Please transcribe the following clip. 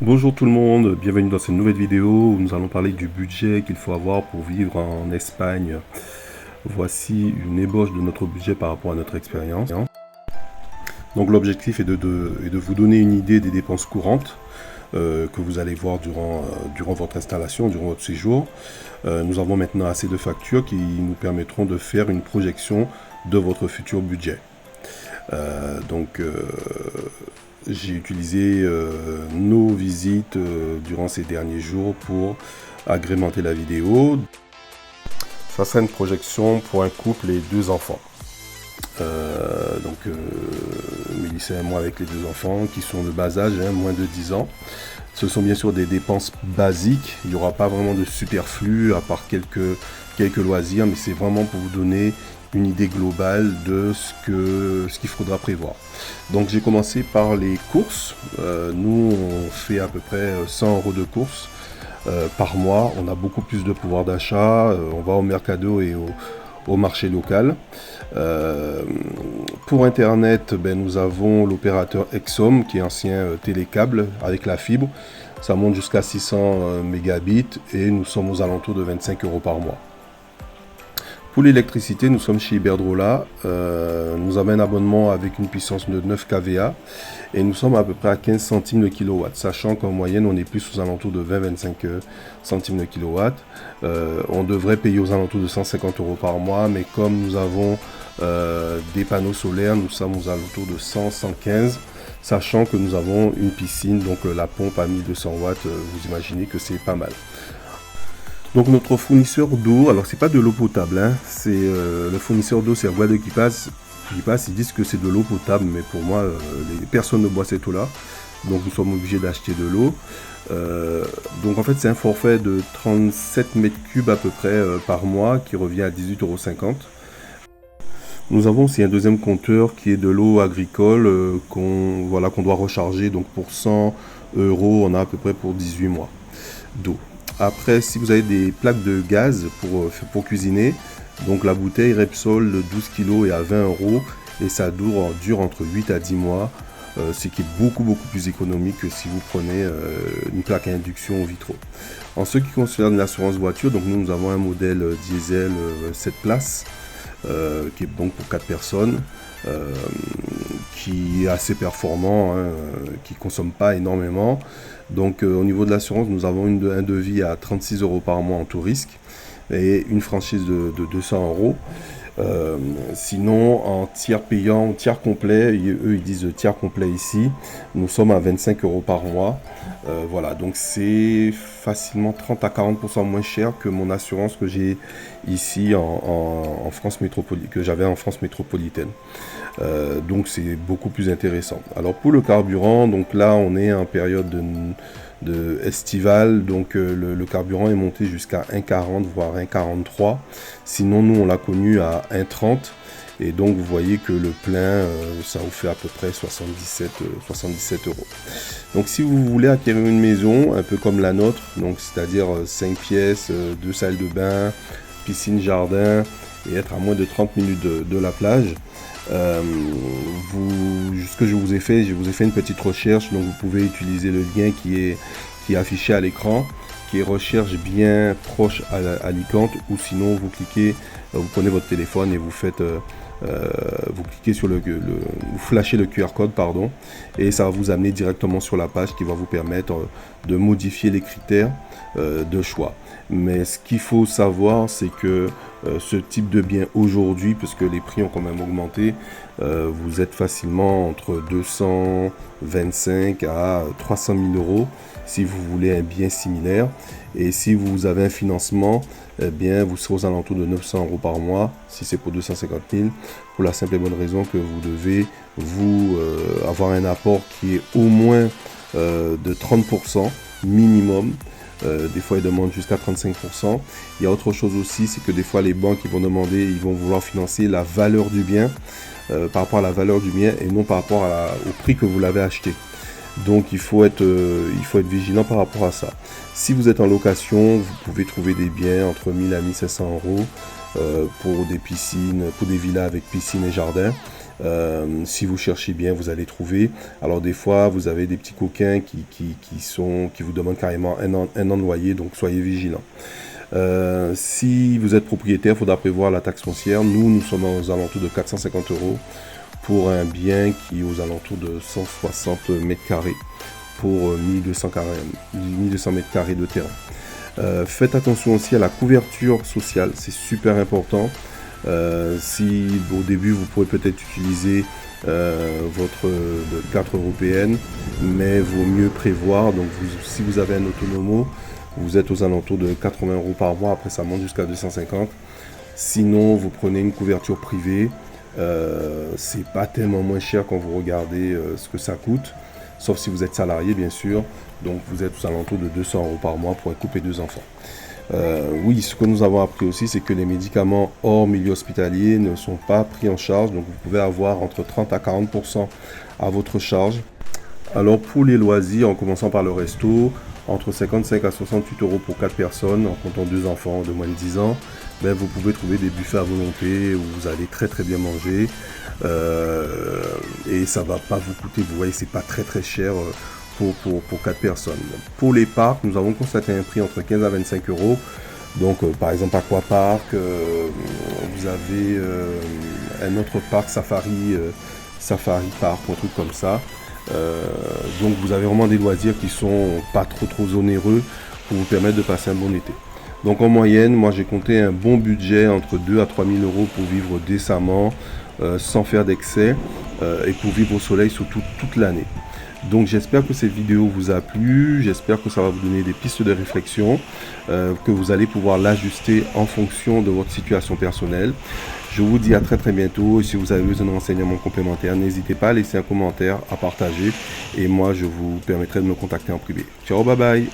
Bonjour tout le monde, bienvenue dans cette nouvelle vidéo où nous allons parler du budget qu'il faut avoir pour vivre en Espagne. Voici une ébauche de notre budget par rapport à notre expérience. Donc l'objectif est de vous donner une idée des dépenses courantes que vous allez voir durant votre installation, durant votre séjour. Nous avons maintenant assez de factures qui nous permettront de faire une projection de votre futur budget. Donc j'ai utilisé nos visites durant ces derniers jours pour agrémenter la vidéo. Ça sera une projection pour un couple et deux enfants. Mélissa et moi avec les deux enfants qui sont de bas âge, moins de 10 ans. Ce sont bien sûr des dépenses basiques. Il n'y aura pas vraiment de superflu à part quelques loisirs, mais c'est vraiment pour vous donner une idée globale de ce qu'il faudra prévoir. Donc j'ai commencé par les courses. Nous, on fait à peu près 100 € de courses par mois. On a beaucoup plus de pouvoir d'achat. On va au Mercado et au marché local. Pour Internet, nous avons l'opérateur Exom qui est ancien télécable avec la fibre. Ça monte jusqu'à 600 mégabits et nous sommes aux alentours de 25 € par mois. Pour l'électricité, nous sommes chez Iberdrola. Nous avons un abonnement avec une puissance de 9 kVA et nous sommes à peu près à 15 centimes de kilowatt, sachant qu'en moyenne, on est plus aux alentours de 20-25 centimes de kilowatt. On devrait payer aux alentours de 150 € par mois, mais comme nous avons des panneaux solaires, nous sommes aux alentours de 100-115, sachant que nous avons une piscine, donc la pompe à 1200 watts, vous imaginez que c'est pas mal. Donc notre fournisseur d'eau, alors c'est pas de l'eau potable, c'est le fournisseur d'eau, c'est Aguado qui passe, ils disent que c'est de l'eau potable, mais pour moi, personne ne boit cette eau-là, donc nous sommes obligés d'acheter de l'eau. Donc en fait c'est un forfait de 37 mètres cubes à peu près par mois qui revient à 18,50 €. Nous avons aussi un deuxième compteur qui est de l'eau agricole qu'on doit recharger, donc pour 100 €, on a à peu près pour 18 mois d'eau. Après, si vous avez des plaques de gaz pour cuisiner, donc la bouteille Repsol de 12 kg est à 20 € et ça dure entre 8 à 10 mois, ce qui est beaucoup plus économique que si vous prenez une plaque à induction au vitraux. En ce qui concerne l'assurance voiture, donc nous avons un modèle diesel 7 places qui est donc pour 4 personnes, qui est assez performant, qui ne consomme pas énormément. Donc au niveau de l'assurance, nous avons un devis à 36 € par mois en tout risque et une franchise de 200 €. Sinon, en tiers payant, tiers complet, eux ils disent tiers complet ici, nous sommes à 25 € par mois. Voilà, donc c'est facilement 30 à 40% moins cher que mon assurance que j'ai ici en France métropolitaine, que j'avais en France métropolitaine. Donc c'est beaucoup plus intéressant. Alors pour le carburant, donc là on est en période de estivale, donc le carburant est monté jusqu'à 1,40 voire 1,43. Sinon nous on l'a connu à 1,30 et donc vous voyez que le plein ça vous fait à peu près 77 €. Donc si vous voulez acquérir une maison un peu comme la nôtre, donc c'est-à-dire 5 pièces, 2 salles de bain, piscine, jardin et être à moins de 30 minutes de la plage, ce que je vous ai fait une petite recherche, donc vous pouvez utiliser le lien qui est affiché à l'écran, qui est recherche bien proche à Alicante, ou sinon vous prenez votre téléphone et vous faites vous cliquez sur vous flashez le QR code, pardon, et ça va vous amener directement sur la page qui va vous permettre de modifier les critères de choix. Mais ce qu'il faut savoir, c'est que ce type de bien aujourd'hui, puisque les prix ont quand même augmenté, vous êtes facilement entre 225 à 300 000 € si vous voulez un bien similaire. Et si vous avez un financement, eh bien, vous serez aux alentours de 900 € par mois, si c'est pour 250 000, pour la simple et bonne raison que vous devez avoir un apport qui est au moins de 30% minimum. Des fois ils demandent jusqu'à 35%. Il y a autre chose aussi, c'est que des fois les banques ils vont vouloir financer la valeur du bien par rapport à la valeur du bien et non par rapport au prix que vous l'avez acheté. Donc il faut être vigilant par rapport à ça. Si vous êtes en location, vous pouvez trouver des biens entre 1000 à 1500 € pour des piscines, pour des villas avec piscine et jardin. Si vous cherchez bien, vous allez trouver. Alors des fois, vous avez des petits coquins qui vous demandent carrément un an de loyer, donc soyez vigilants. Si vous êtes propriétaire, il faudra prévoir la taxe foncière. Nous sommes aux alentours de 450 € pour un bien qui est aux alentours de 160 mètres carrés pour 1200 mètres carrés de terrain. Faites attention aussi à la couverture sociale, c'est super important. Si au début vous pourrez peut-être utiliser votre carte européenne, mais vaut mieux prévoir. Donc si vous avez un autonomo, vous êtes aux alentours de 80 € par mois, après ça monte jusqu'à 250. Sinon vous prenez une couverture privée, c'est pas tellement moins cher quand vous regardez ce que ça coûte, sauf si vous êtes salarié bien sûr. Donc vous êtes aux alentours de 200 € par mois pour un couple et 2 enfants. Oui, ce que nous avons appris aussi, c'est que les médicaments hors milieu hospitalier ne sont pas pris en charge, donc vous pouvez avoir entre 30 à 40% à votre charge. Alors pour les loisirs, en commençant par le resto, entre 55 à 68 € pour 4 personnes, en comptant 2 enfants de moins de 10 ans, ben vous pouvez trouver des buffets à volonté où vous allez très très bien manger, et ça va pas vous coûter, vous voyez, c'est pas très très cher pour 4 personnes. Pour les parcs, nous avons constaté un prix entre 15 à 25 €. Donc par exemple Aquapark, vous avez un autre parc Safari Park, un truc comme ça. Donc vous avez vraiment des loisirs qui sont pas trop onéreux pour vous permettre de passer un bon été. Donc en moyenne, moi j'ai compté un bon budget entre 2 à 3 000 € pour vivre décemment, sans faire d'excès, et pour vivre au soleil surtout toute l'année. Donc j'espère que cette vidéo vous a plu, j'espère que ça va vous donner des pistes de réflexion, que vous allez pouvoir l'ajuster en fonction de votre situation personnelle. Je vous dis à très très bientôt, et si vous avez besoin de renseignements complémentaires, n'hésitez pas à laisser un commentaire, à partager, et moi je vous permettrai de me contacter en privé. Ciao, bye bye.